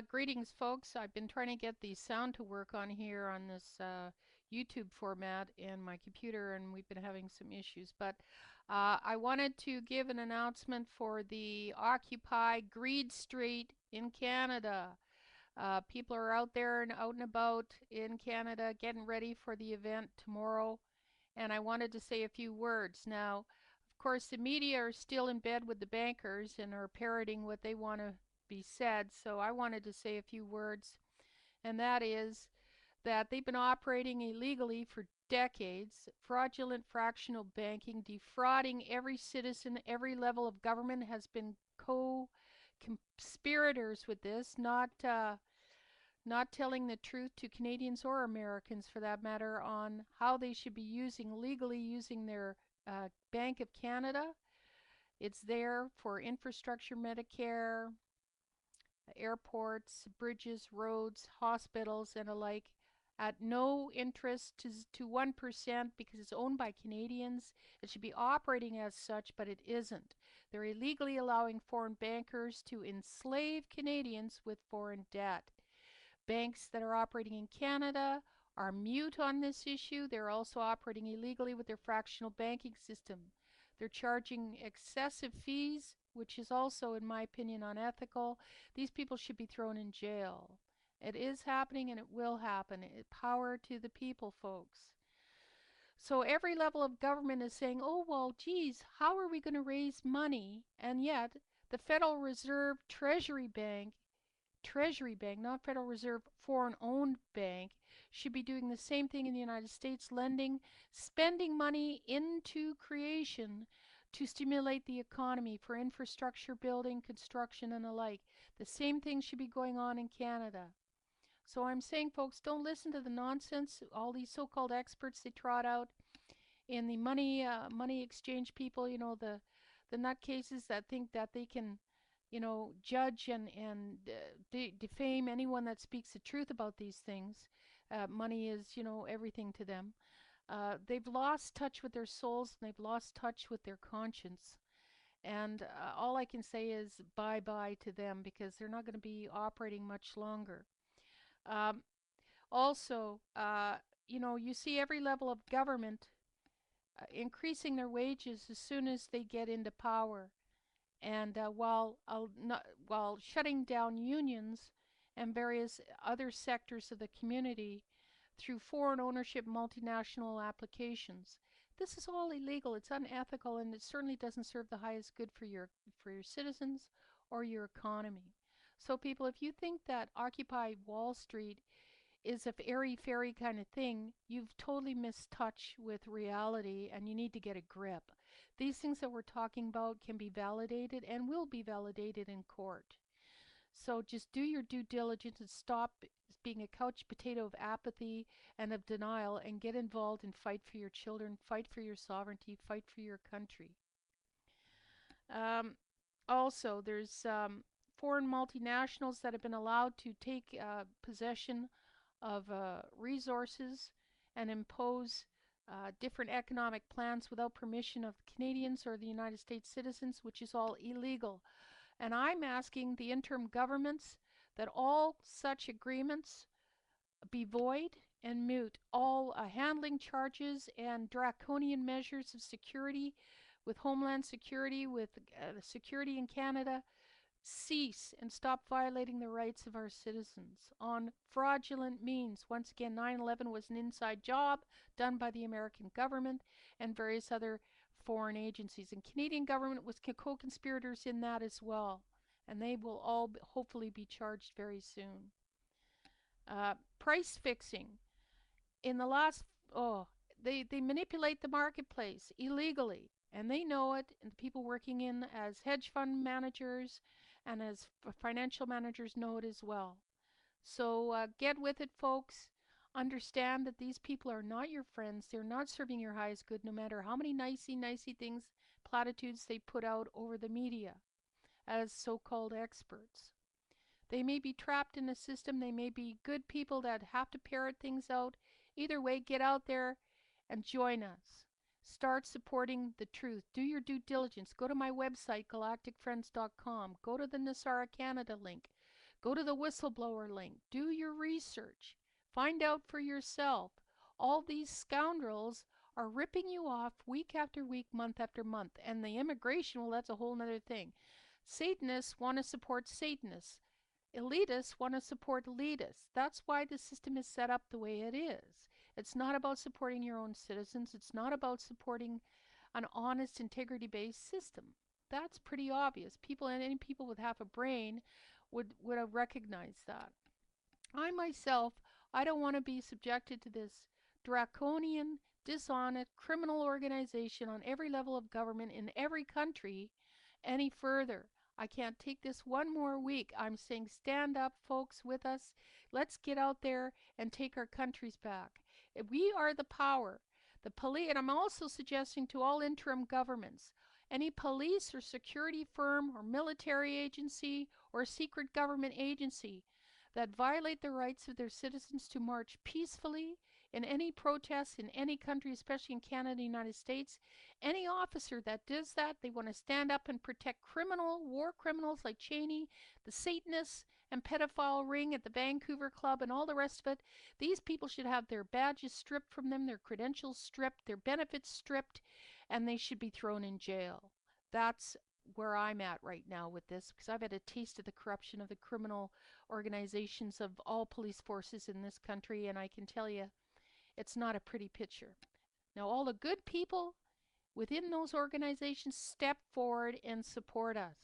Greetings, folks. I've been trying to get the sound to work on here on this YouTube format in my computer, and we've been having some issues. But I wanted to give an announcement for the Occupy Greed Street in Canada. People are out there and out and about in Canada getting ready for the event tomorrow, and I wanted to say a few words. Now, of course, the media are still in bed with the bankers and are parroting what they want to be said, so I wanted to say a few words, and that is that they've been operating illegally for decades, fraudulent fractional banking, defrauding every citizen, every level of government has been co-conspirators with this, not telling the truth to Canadians or Americans for that matter on how they should be legally using their Bank of Canada. It's there for infrastructure, Medicare, airports, bridges, roads, hospitals, and alike at no interest to 1% because it's owned by Canadians. It should be operating as such, but it isn't. They're illegally allowing foreign bankers to enslave Canadians with foreign debt. Banks that are operating in Canada are mute on this issue. They're also operating illegally with their fractional banking system. They're charging excessive fees, which is also, in my opinion, unethical. These people should be thrown in jail. It is happening and it will happen. Power to the people, folks. So every level of government is saying, oh, well, geez, how are we going to raise money? And yet, the Federal Reserve Treasury Bank, not Federal Reserve, foreign-owned bank, should be doing the same thing in the United States, lending, spending money into creation to stimulate the economy for infrastructure building, construction, and the like. The same thing should be going on in Canada. So I'm saying, folks, don't listen to the nonsense, all these so-called experts they trot out in the money exchange people, the nutcases that think that they can judge and defame anyone that speaks the truth about these things. Money is, everything to them. They've lost touch with their souls and they've lost touch with their conscience. And all I can say is bye-bye to them because they're not going to be operating much longer. Um, Also, you see every level of government increasing their wages as soon as they get into power. And while shutting down unions and various other sectors of the community through foreign ownership multinational applications. This is all illegal, it's unethical, and it certainly doesn't serve the highest good for your citizens or your economy. So people, if you think that Occupy Wall Street is a airy-fairy kind of thing, you've totally missed touch with reality and you need to get a grip. These things that we're talking about can be validated and will be validated in court. So just do your due diligence and stop being a couch potato of apathy and of denial and get involved and fight for your children, fight for your sovereignty, fight for your country. Um, Also, there's foreign multinationals that have been allowed to take possession of resources and impose different economic plans without permission of Canadians or the United States citizens, which is all illegal. And I'm asking the interim governments that all such agreements be void and moot. All handling charges and draconian measures of security with Homeland Security, with security in Canada, cease and stop violating the rights of our citizens on fraudulent means. Once again, 9/11 was an inside job done by the American government and various other foreign agencies. And Canadian government was co-conspirators in that as well. And they will all hopefully be charged very soon. Price fixing. In the last, they manipulate the marketplace illegally. And they know it, and the people working in as hedge fund managers and as financial managers know it as well. So get with it, folks. Understand that these people are not your friends. They're not serving your highest good, no matter how many nicey things, platitudes they put out over the media as so-called experts. They may be trapped in a system. They may be good people that have to parrot things out. Either way, get out there and join us. Start supporting the truth. Do your due diligence. Go to my website, galacticfriends.com. Go to the Nasara Canada link. Go to the whistleblower link. Do your research. Find out for yourself. All these scoundrels are ripping you off week after week, month after month. And the immigration, well, that's a whole other thing. Satanists want to support Satanists. Elitists want to support elitists. That's why the system is set up the way it is. It's not about supporting your own citizens. It's not about supporting an honest, integrity-based system. That's pretty obvious. People and any people with half a brain would have recognized that. I myself, I don't want to be subjected to this draconian, dishonest, criminal organization on every level of government in every country any further. I can't take this one more week. I'm saying stand up, folks, with us. Let's get out there and take our countries back. We are the power. The police, and I'm also suggesting to all interim governments, any police or security firm or military agency or secret government agency that violate the rights of their citizens to march peacefully in any protests in any country, especially in Canada and the United States. Any officer that does that, they want to stand up and protect war criminals like Cheney, the Satanists, and pedophile ring at the Vancouver Club and all the rest of it. These people should have their badges stripped from them, their credentials stripped, their benefits stripped, and they should be thrown in jail. That's where I'm at right now with this, because I've had a taste of the corruption of the criminal organizations of all police forces in this country, and I can tell you it's not a pretty picture. Now, all the good people within those organizations step forward and support us.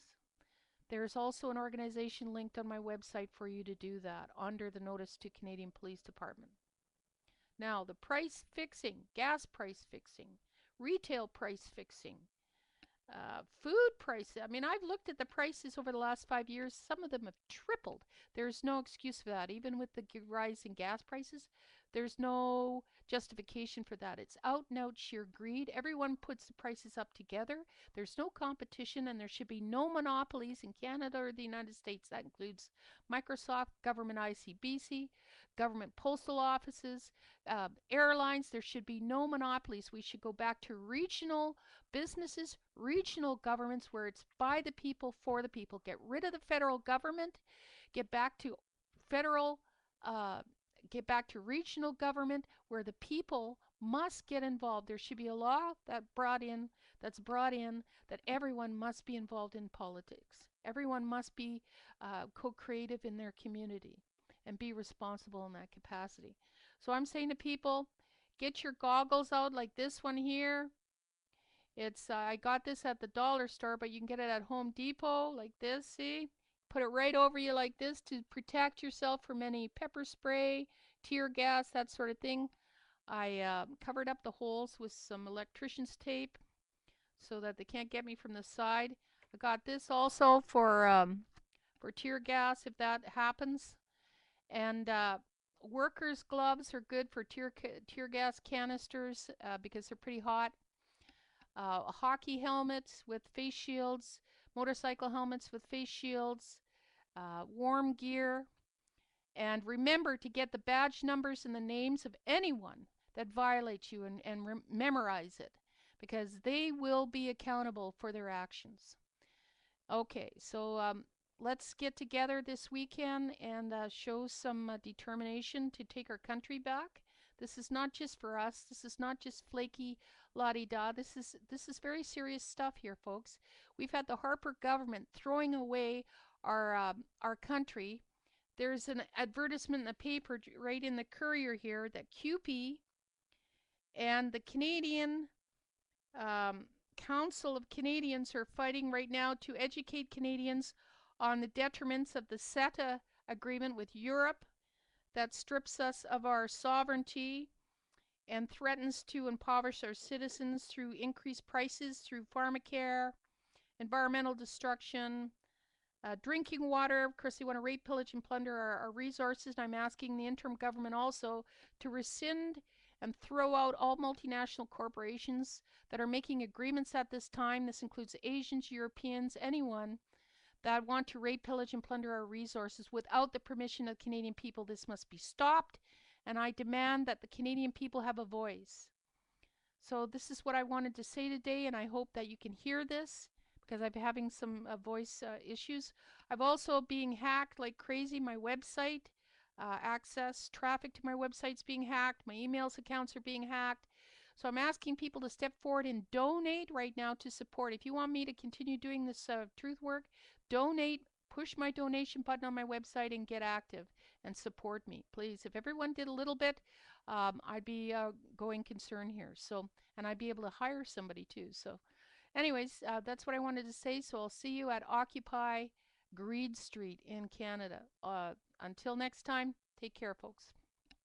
There's also an organization linked on my website for you to do that under the Notice to Canadian Police Department. Now, the price fixing, gas price fixing, retail price fixing, food prices. I mean, I've looked at the prices over the last 5 years. Some of them have tripled. There's no excuse for that. Even with the rise in gas prices, there's no justification for that. It's out and out sheer greed. Everyone puts the prices up together. There's no competition, and there should be no monopolies in Canada or the United States. That includes Microsoft, government ICBC, government postal offices, airlines. There should be no monopolies. We should go back to regional businesses, regional governments where it's by the people, for the people. Get rid of the federal government. Get back to federal, get back to regional government where the people must get involved. There should be a law that's brought in that everyone must be involved in politics. Everyone must be co-creative in their community and be responsible in that capacity. So I'm saying to people, get your goggles out like this one here. It's I got this at the dollar store, but you can get it at Home Depot like this, see? Put it right over you like this to protect yourself from any pepper spray, tear gas, that sort of thing. I covered up the holes with some electrician's tape so that they can't get me from the side. I got this also for tear gas if that happens. And workers' gloves are good for tear gas canisters because they're pretty hot. Hockey helmets with face shields, motorcycle helmets with face shields, warm gear. And remember to get the badge numbers and the names of anyone that violates you and memorize it, because they will be accountable for their actions. Okay, so let's get together this weekend and show some determination to take our country back. This is not just for us. This is not just flaky la-di-da. This is very serious stuff here, folks. We've had the Harper government throwing away our country. There's an advertisement in the paper right in the Courier here that CUPE and the Canadian Council of Canadians are fighting right now to educate Canadians on the detriments of the CETA agreement with Europe that strips us of our sovereignty and threatens to impoverish our citizens through increased prices, through pharmacare, environmental destruction, drinking water. Of course, they want to rape, pillage, and plunder our resources. And I'm asking the interim government also to rescind and throw out all multinational corporations that are making agreements at this time. This includes Asians, Europeans, anyone that want to rape, pillage, and plunder our resources without the permission of the Canadian people. This must be stopped, and I demand that the Canadian people have a voice. So this is what I wanted to say today, and I hope that you can hear this, because I'm having some voice issues. I've also being hacked like crazy. My website, access, traffic to my website's being hacked. My emails accounts are being hacked. So I'm asking people to step forward and donate right now to support. If you want me to continue doing this truth work, donate. Push my donation button on my website and get active and support me, please. If everyone did a little bit, I'd be going concern here. So, and I'd be able to hire somebody too. So, anyways, that's what I wanted to say. So I'll see you at Occupy Greed Street in Canada. Until next time, take care, folks.